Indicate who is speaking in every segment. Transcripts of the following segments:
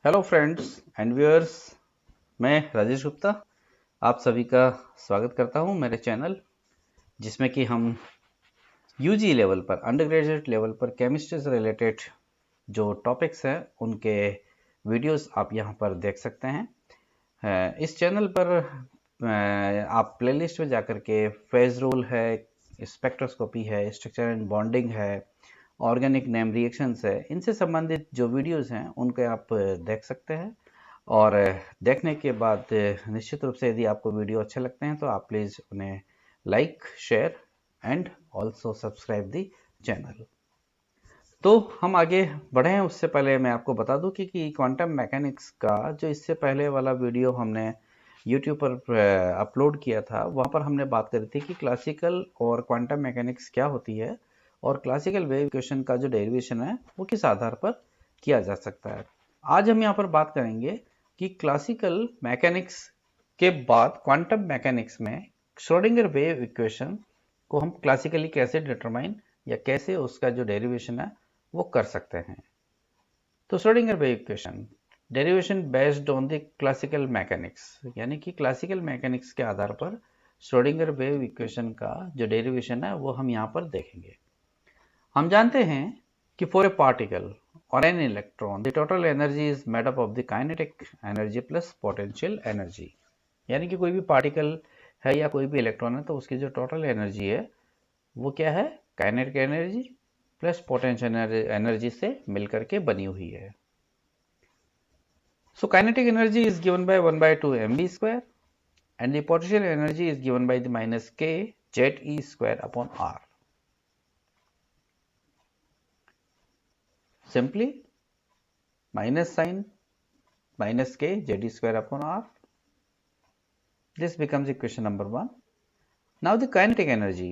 Speaker 1: Hello friends and viewers, मैं राजेश गुप्ता आप सभी का स्वागत करता हूं मेरे चैनल जिसमें कि हम यूजी लेवल पर अंडर ग्रेजुएट लेवल पर केमिस्ट्री से रिलेटेड जो टॉपिक्स हैं उनके वीडियोस आप यहां पर देख सकते हैं। इस चैनल पर आप प्लेलिस्ट में जाकर के फेज रूल है, स्पेक्ट्रोस्कोपी है, स्ट्रक्चर एंड बॉन्डिंग है, ऑर्गेनिक नेम रिएक्शंस है, इनसे संबंधित जो वीडियोस हैं उनके आप देख सकते हैं। और देखने के बाद निश्चित रूप से यदि आपको वीडियो अच्छे लगते हैं तो आप प्लीज़ उन्हें like, share and also subscribe the channel. तो हम आगे बढ़े हैं उससे पहले मैं आपको बता दूं कि क्वांटम मैकेनिक्स का जो इससे पहले वाला वीडियो हमने YouTube पर अपलोड किया था, वहाँ पर हमने बात करी थी कि क्लासिकल और क्वांटम मैकेनिक्स क्या होती है और क्लासिकल वेव इक्वेशन का जो डेरिवेशन है वो किस आधार पर किया जा सकता है। आज हम यहाँ पर बात करेंगे कि क्लासिकल मैकेनिक्स के बाद क्वांटम मैकेनिक्स में श्रोडिंगर वेव इक्वेशन को हम क्लासिकली कैसे डिटरमाइन या कैसे उसका जो डेरिवेशन है वो कर सकते हैं। तो Schrodinger wave equation derivation based on the classical mechanics, यानी कि क्लासिकल मैकेनिक्स के आधार पर श्रोडिंगर वेव इक्वेशन का जो डेरिवेशन है वो हम यहाँ पर देखेंगे। हम जानते हैं कि फॉर ए पार्टिकल और an electron the total energy is made up of the kinetic energy plus potential energy, यानी कि कोई भी पार्टिकल है या कोई भी इलेक्ट्रॉन है तो उसकी जो टोटल एनर्जी है वो क्या है, kinetic energy plus potential energy से मिलकर के बनी हुई है। So kinetic energy is given by 1/2 mv square and the potential energy is given by the minus k ZE square upon r। Simply minus sign minus k ZE square upon r. This becomes equation number 1. Now the kinetic energy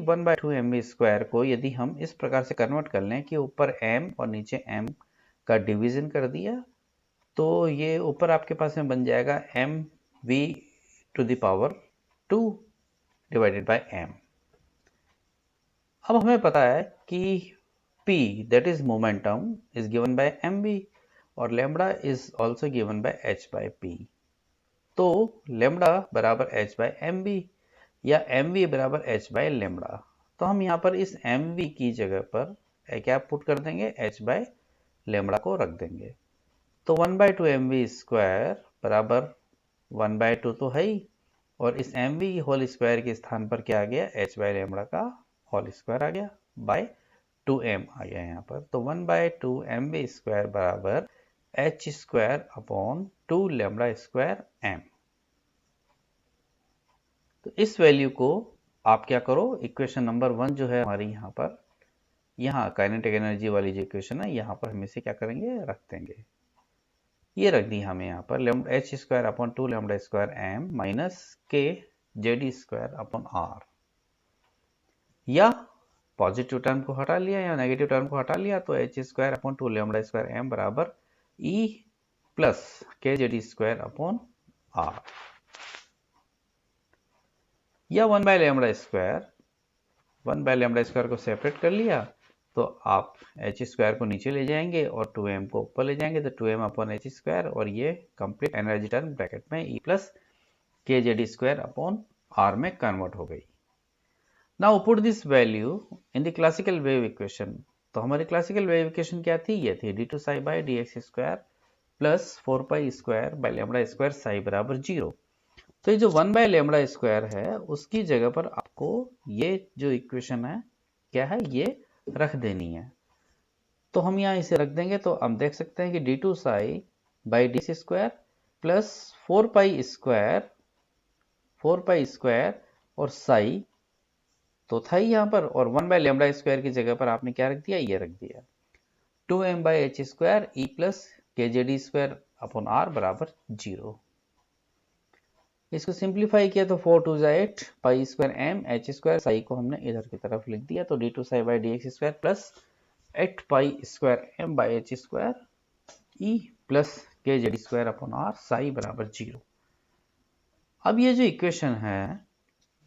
Speaker 1: 1/2 mv square को यदि हम इस प्रकार से convert कर लें कि ऊपर m और नीचे m का डिवीजन कर दिया तो ये ऊपर आपके पास में बन जाएगा mv to the power 2 divided by m। अब हमें पता है कि p that is momentum is given by mv और lambda is also given by h by p। तो लैम्बडा बराबर h बाय mv या mv बराबर h बाय लैम्बडा। तो हम यहाँ पर इस mv की जगह पर क्या पुट कर देंगे, h बाय लैम्बडा को रख देंगे। तो 1/2 mv स्क्वायर बराबर 1/2 तो है ही, और इस mv होल स्क्वायर के स्थान पर क्या आ गया, h बाय लैम्बडा का होल स्क्वायर आ गया बाय 2m आ गया यहाँ पर। तो 1/2 mv स्क्वायर बराबर h square upon 2 lambda square m। तो इस वैल्यू को आप क्या करो, इक्वेशन नंबर 1 जो है हमारी यहाँ पर, यहाँ काइनेटिक एनर्जी वाली जो इक्वेशन है यहाँ पर हम इसे क्या करेंगे, रख देंगे। ये रख दी हमें यहाँ पर h square upon 2 lambda square m minus k ZE square upon r, या पॉजिटिव टर्म को हटा लिया या नेगेटिव टर्म को हटा लिया तो h square upon 2 lambda square m बराबर E plus k ZE square upon r, या 1 बाय लैम्बडा स्क्वायर को सेपरेट कर लिया तो आप h स्क्वायर को नीचे ले जाएंगे और 2m को ऊपर ले जाएंगे तो 2m अपॉन h स्क्वायर, और ये कंप्लीट एनर्जी टर्म ब्रैकेट में E plus k ZE square upon r में कन्वर्ट हो गई। Now put this value in the classical wave equation. तो हमारी क्लासिकल वेव इक्वेशन क्या थी, ये थी d2 psi by dx square plus 4 pi square by lambda square psi बराबर 0। तो ये जो 1 बाय लैम्बडा स्क्वायर है उसकी जगह पर आपको ये जो इक्वेशन है क्या है, ये रख देनी है। तो हम यहाँ इसे रख देंगे तो हम देख सकते हैं कि d2 psi by D square plus 4 pi square और साई तो था ही यहाँ पर, और 1 बाय लैम्बडा स्क्वायर की जगह पर आपने क्या रख दिया, ये रख दिया 2m by h square E plus K Z E square upon r बराबर 0। इसको सिंप्लीफाई किया तो 4 2 8 pi square m h square psi को हमने इधर की तरफ लिख दिया तो d2 psi by dx square plus 8 pi square m by h square E plus K Z E square upon r psi बराबर 0। अब ये जो इक्वेशन है,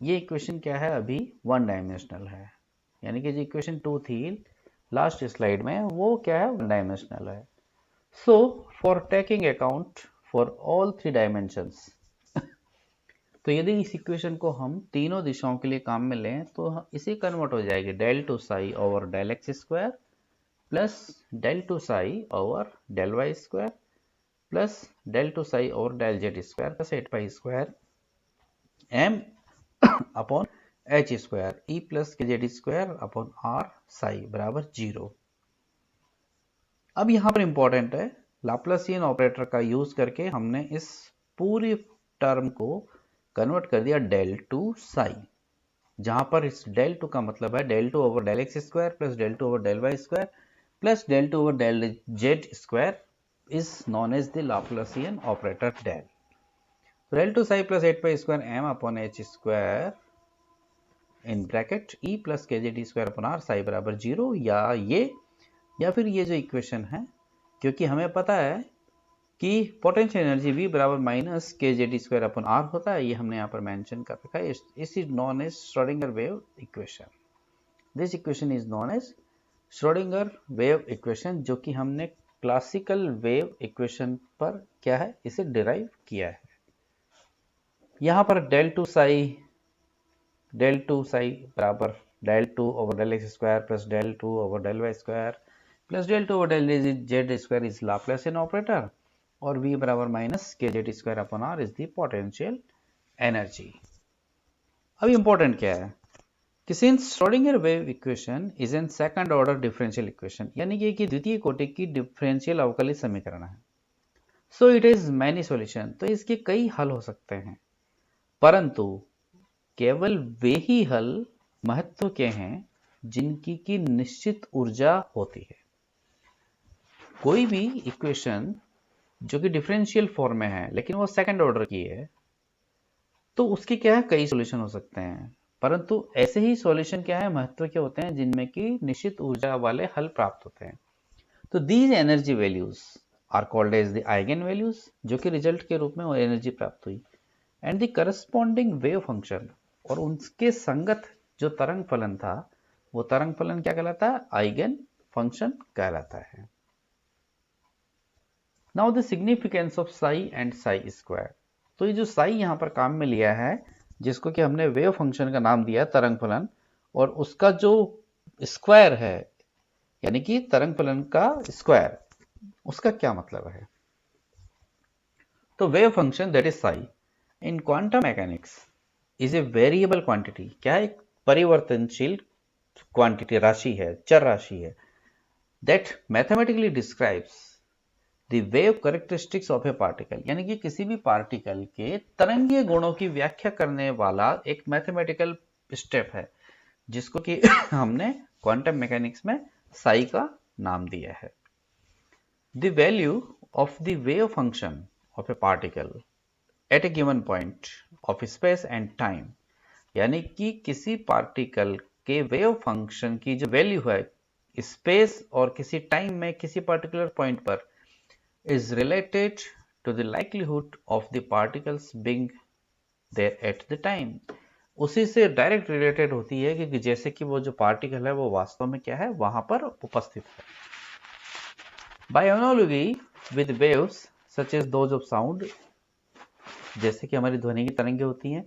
Speaker 1: ये इक्वेशन क्या है, अभी वन डायमेंशनल है, यानी कि जो इक्वेशन 2 थी लास्ट स्लाइड में वो क्या है, वन डायमेंशनल है। So for taking account for all three dimensions, तो यदि इस इक्वेशन को हम तीनों दिशाओं के लिए काम में लें तो इसे कन्वर्ट हो जाएगी del two psi over del x square plus del two psi over del Y square plus del two psi over del Z square plus 8 pi square M upon H square E plus K Z square upon R psi बराबर 0। अब यहां पर important है Laplacian operator का use करके हमने इस पूरी टर्म को कन्वर्ट कर दिया डेल टू साई, जहां पर इस डेल टू का मतलब है del two over del x square plus del two over del Y square plus del two over del Z square is known as the Laplacian operator del. Del two psi plus 8 pi square M upon H square in bracket E plus K Z square upon R psi बराबर 0, या फिर ये जो equation है, क्योंकि हमें पता है कि पोटेंशियल एनर्जी V बराबर minus k Z square upon are होता है, ये हमने यहाँ पर मेंशन कर रखा है। This is known as Schrodinger wave equation. This equation is known as Schrodinger wave equation, जो कि हमने क्लासिकल वेव इक्वेशन पर क्या है, इसे डिराइव किया है। यहाँ पर डेल टू साई बराबर del two over del x square plus del two over del Y square plus del two over del Z square is Laplacian operator और V बराबर minus k Z square upon r is the potential energy. अब important क्या है कि since Schrodinger wave equation is an second order differential equation, यानी कि द्वितीय कोटि की डिफरेंशियल अवकलित समीकरण है, so it is many solution, तो इसके कई हल हो सकते हैं, परंतु केवल वे ही हल महत्व के हैं जिनकी की निश्चित ऊर्जा होती है। कोई भी इक्वेशन जो कि डिफरेंशियल फॉर्म में है लेकिन वो सेकंड ऑर्डर की है, तो उसके क्या है, कई सॉल्यूशन हो सकते हैं, परंतु ऐसे ही सॉल्यूशन क्या है, महत्व के होते हैं जिनमें कि निश्चित ऊर्जा वाले हल प्राप्त होते हैं। तो these energy values are called as the eigen values, जो कि रिजल्ट के रूप में वो एनर्जी प्राप्त हुई, and the corresponding wave function, और उनके संगत जो तरंग फलन था वो तरंग फलन क्या कहलाता है, आइगन फंक्शन कहलाता है। Now the significance of Sai and Sai square, तो ये जो साई यहाँ पर काम में लिया है, जिसको कि हमने वेव फंक्शन का नाम दिया तरंग फलन, और उसका जो स्क्वायर है यानी कि तरंग फलन का स्क्वायर, उसका क्या मतलब है। तो wave function that is Sai in quantum mechanics is a variable quantity, क्या है, एक परिवर्तनशील क्वांटिटी, राशि है, चर राशि है, that mathematically describes the wave characteristics of A particle, यानी कि किसी भी पार्टिकल के तरंगीय गुणों की व्याख्या करने वाला एक मैथमेटिकल स्टेप है, जिसको कि हमने क्वांटम मैकेनिक्स में साई का नाम दिया है। The value of the wave function of A particle at a given point of space and time, यानी कि किसी पार्टिकल के वेव फंक्शन की जो वैल्यू है स्पेस और किसी टाइम में किसी पर्टिकुलर पॉइंट पर is related to the likelihood of the particles being there at the time, उसी से डायरेक्ट रिलेटेड होती है कि जैसे कि वो जो पार्टिकल है वो वास्तव में क्या है, वहां पर उपस्थित है। By analogy with waves such as those of sound, जैसे कि हमारी ध्वनि की तरंगें होती हैं,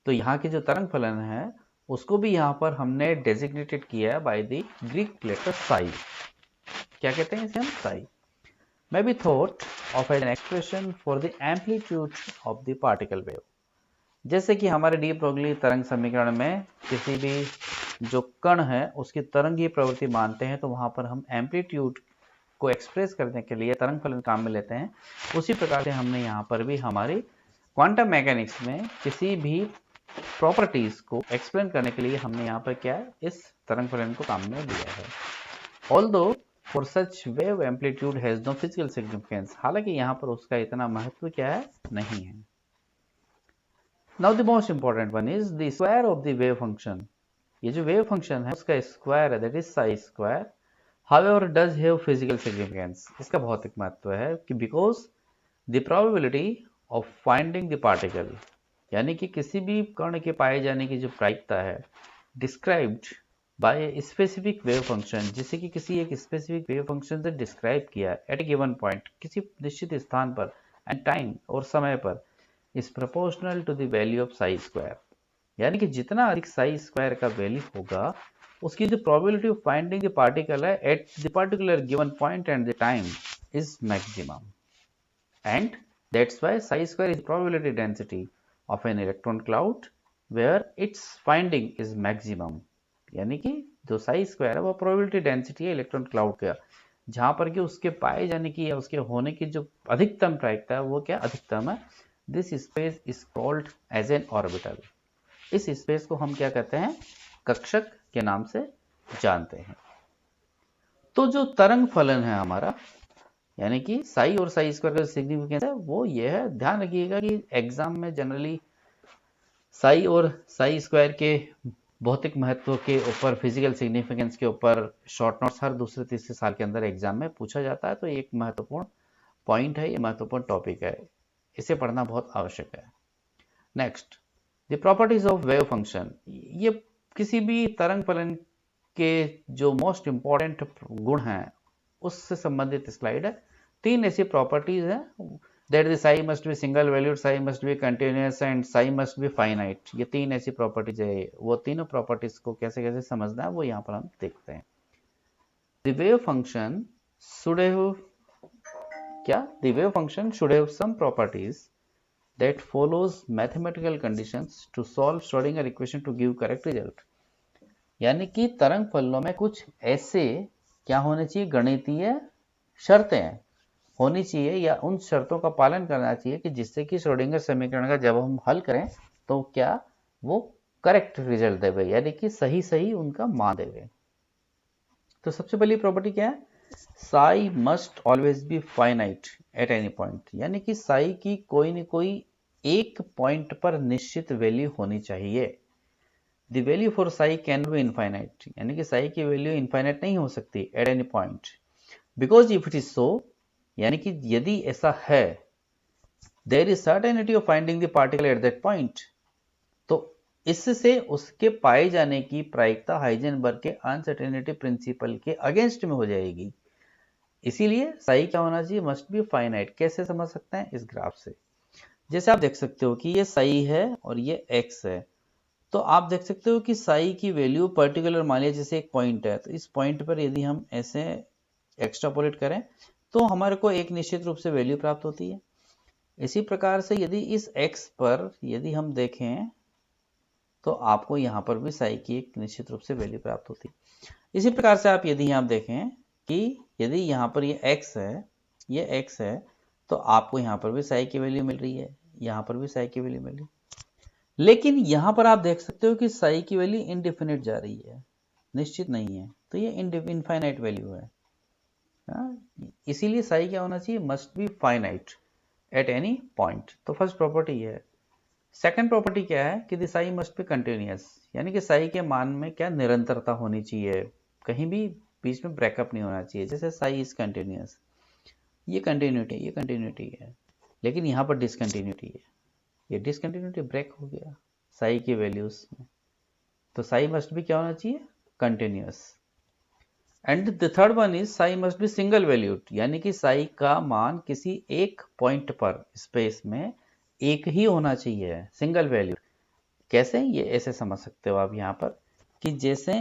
Speaker 1: तो यहाँ की जो तरंग फलन है उसको भी यहाँ पर हमने डेजिग्नेटेड किया है by the Greek letter psi. क्या कहते हैं इसे हम, Sai. may be thought of as an expression for the amplitude of the particle wave, जैसे कि हमारे डी ब्रोगली तरंग समीकरण में किसी भी जो कण है उसकी तरंगीय प्रवृत्ति मानते हैं, तो वहां पर हम एम्पलीट्यूड को एक्सप्रेस करने के लिए तरंग फलन काम में लेते हैं। उसी प्रकार से हमने यहाँ पर भी हमारी क्वांटम मैकेनिक्स में किसी भी प्रॉपर्टीज को एक्सप्लेन करने के लिए हमने यहाँ पर क्या है, इस तरंग फलन को काम में लिया है। Although For such wave amplitude has no physical significance, हालांकि यहाँ पर उसका इतना महत्व क्या है, नहीं है। Now the most important one is the square of the wave function, ये जो wave function है उसका स्क्वायर है, that is psi square, however does have physical significance, इसका भौतिक महत्व है कि because the probability of finding the particle, यानी कि किसी भी कण के पाए जाने की जो प्रायिकता है, described by specific wave function, जिसे कि किसी एक स्पेसिफिक वेव फंक्शन से डिस्क्राइब किया एट ए गिवन पॉइंट, किसी निश्चित स्थान पर, एंड टाइम और समय पर, is proportional to the value of psi square. यानी कि जितना अधिक साई स्क्वायर का वैल्यू होगा, उसकी जो probability of finding the particle है at the particular given point and the time is maximum, and that's why psi square is probability density of an electron cloud where its finding is maximum. यानी कि जो psi square है वो probability density है electron cloud का, जहां पर कि उसके पाए जाने की या उसके होने की जो अधिकतम प्रायिकता है वो क्या अधिकतम है। This space is called as an orbital. इस स्पेस को हम क्या कहते हैं, कक्षक के नाम से जानते हैं। तो जो तरंग फलन है हमारा, यानी कि साई और साई स्क्वायर का सिग्निफिकेंस है वो ये है। ध्यान रखिएगा कि एग्जाम में जनरली साई और साई स्क्वायर के भौतिक महत्व के ऊपर, फिजिकल सिग्निफिकेंस के ऊपर शॉर्ट नोट्स हर दूसरे तीसरे साल के अंदर एग्जाम में पूछा जाता है। तो एक महत्वपूर्ण पॉइंट है, ये महत्वपूर्ण टॉपिक है, इसे पढ़ना बहुत आवश्यक है। Next, the properties of wave function. ये किसी भी तरंग फलन के जो मोस्ट इंपॉर्टेंट गुण हैं उससे संबंधित स्लाइड है। 3 ऐसी प्रॉपर्टीज हैं, that the Sai must be single valued, Sai must be continuous and Sai must be finite. ये 3 ऐसी प्रॉपर्टीज है। वो तीनों प्रॉपर्टीज को कैसे कैसे समझना है वो यहाँ पर हम देखते हैं। The wave function should have क्या, the wave function should have some properties that follows mathematical conditions to solve Schrödinger equation to give correct result। यानी कि तरंग फलनों में कुछ ऐसे क्या होने चाहिए, गणितीय शर्तें होनी चाहिए या उन शर्तों का पालन करना चाहिए कि जिससे कि श्रोडिंगर समीकरण का जब हम हल करें तो क्या वो करेक्ट रिजल्ट देवे, यानी कि सही सही उनका मान देवे। तो सबसे पहली प्रॉपर्टी क्या है, Sai must always be finite eight any point. यानी कि साई की कोई न कोई एक पॉइंट पर निश्चित वैल्यू होनी चाहिए। The value for psi can be infinite, यानी कि साई की वैल्यू इनफाइनाइट नहीं हो सकती at any point, because if it is so, यानी कि यदि ऐसा है, there is certainty of finding the particle at that point, तो इससे उसके पाए जाने की प्रायिकता हाइजेनबर्ग के अनसर्टेनिटी प्रिंसिपल के अगेंस्ट में हो जाएगी। इसीलिए साई क्या होना चाहिए, मस्ट बी फाइनाइट। कैसे समझ सकते हैं, इस ग्राफ से। जैसे आप देख सकते हो कि ये साई है और ये एक्स है, तो आप देख सकते हो कि साई की वैल्यू पर्टिकुलर, मान लिया जैसे एक पॉइंट है, तो इस पॉइंट पर यदि हम ऐसे एक्सट्रापोलेट करें तो हमारे को एक निश्चित रूप से वैल्यू प्राप्त होती है। इसी प्रकार से यदि इस एक्स पर यदि हम देखें तो आपको यहाँ पर भी साई की एक निश्चित रूप से वैल्यू प्राप्त होती है। इसी प्रकार से आप यदि यहाँ देखें कि यदि यहाँ पर ये एक्स है, ये एक्स है, तो आपको यहाँ पर भी साई की वैल्यू मिल रही है, यहाँ पर भी साई की वैल्यू मिल रही है। लेकिन यहाँ पर आप देख सकते हो कि साई की वैल्यू इनडिफिनिट जा रही है, निश्चित नहीं है, तो ये इनफाइनाइट वैल्यू है। इसीलिए साई क्या होना चाहिए, must be finite eight any point. तो फर्स्ट प्रॉपर्टी है। सेकंड प्रॉपर्टी क्या है कि the Sai must be continuous, यानी कि साई के मान में क्या निरंतरता होनी चाहिए, कहीं भी बीच में ब्रेकअप नहीं होना चाहिए। जैसे साई इज कंटिन्यूअस, ये कंटिन्यूटी है, लेकिन यहाँ पर डिसकंटिन्यूटी है, ये डिसकंटिन्यूटी ब्रेक हो गया साई की वैल्यूज में। तो साई मस्ट भी क्या होना चाहिए, continuous. And the third one is Sai must be single valued, यानी कि साई का मान किसी एक पॉइंट पर स्पेस में एक ही होना चाहिए, सिंगल वैल्यू। कैसे, ये ऐसे समझ सकते हो आप यहाँ पर कि जैसे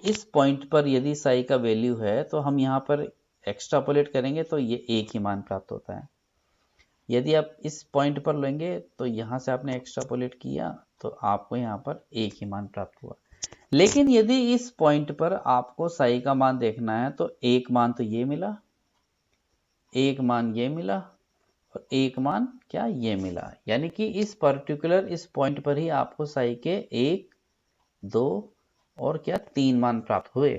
Speaker 1: इस पॉइंट पर यदि साई का वैल्यू है तो हम यहाँ पर एक्सट्रापोलेट करेंगे तो ये एक ही मान प्राप्त होता है। यदि आप इस पॉइंट पर लेंगे तो यहाँ से आपने एक्सट्रापोलेट किया तो आपको यहाँ पर एक ही मान प्राप्त हुआ। लेकिन यदि इस पॉइंट पर आपको साई का मान देखना है तो एक मान तो ये मिला, एक मान ये मिला और एक मान क्या ये मिला, यानी कि इस पर्टिकुलर इस पॉइंट पर ही आपको साई के 1, 2 और क्या 3 मान प्राप्त हुए।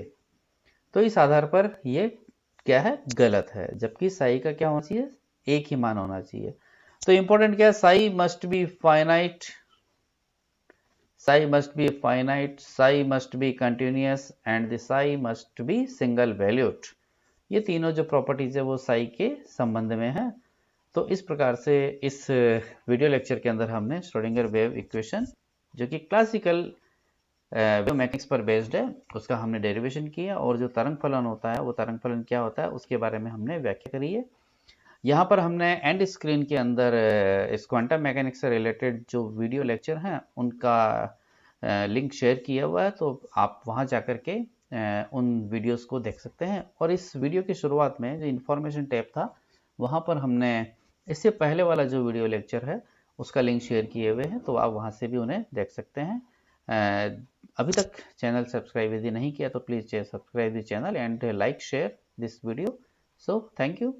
Speaker 1: तो इस आधार पर ये क्या है, गलत है, जबकि साई का क्या होना चाहिए, एक ही मान होना चाहिए। तो इंपॉर्टेंट क्या है, Sai must be finite, Sai must be finite, Sai must be continuous and the Sai must be single valued. ये तीनों जो प्रॉपर्टीज है वो साई के संबंध में है। तो इस प्रकार से इस वीडियो लेक्चर के अंदर हमने श्रोडिंगर वेव इक्वेशन, जो कि क्लासिकल वेव मैकेनिक्स पर बेस्ड है, उसका हमने डेरिवेशन किया, और जो तरंग फलन होता है वो तरंग फलन क्या होता है उसके बारे में हमने व्याख्या करी है। यहाँ पर हमने एंड स्क्रीन के अंदर इस क्वांटम मैकेनिक्स से रिलेटेड जो वीडियो लेक्चर हैं उनका लिंक शेयर किया हुआ है, तो आप वहाँ जाकर के उन वीडियोस को देख सकते हैं। और इस वीडियो की शुरुआत में जो इन्फॉर्मेशन टैब था वहाँ पर हमने इससे पहले वाला जो वीडियो लेक्चर है उसका लिंक शेयर किए हुए हैं, तो आप वहाँ से भी उन्हें देख सकते हैं। अभी तक चैनल सब्सक्राइब यदि नहीं किया तो please subscribe the channel and like share this video. So thank you.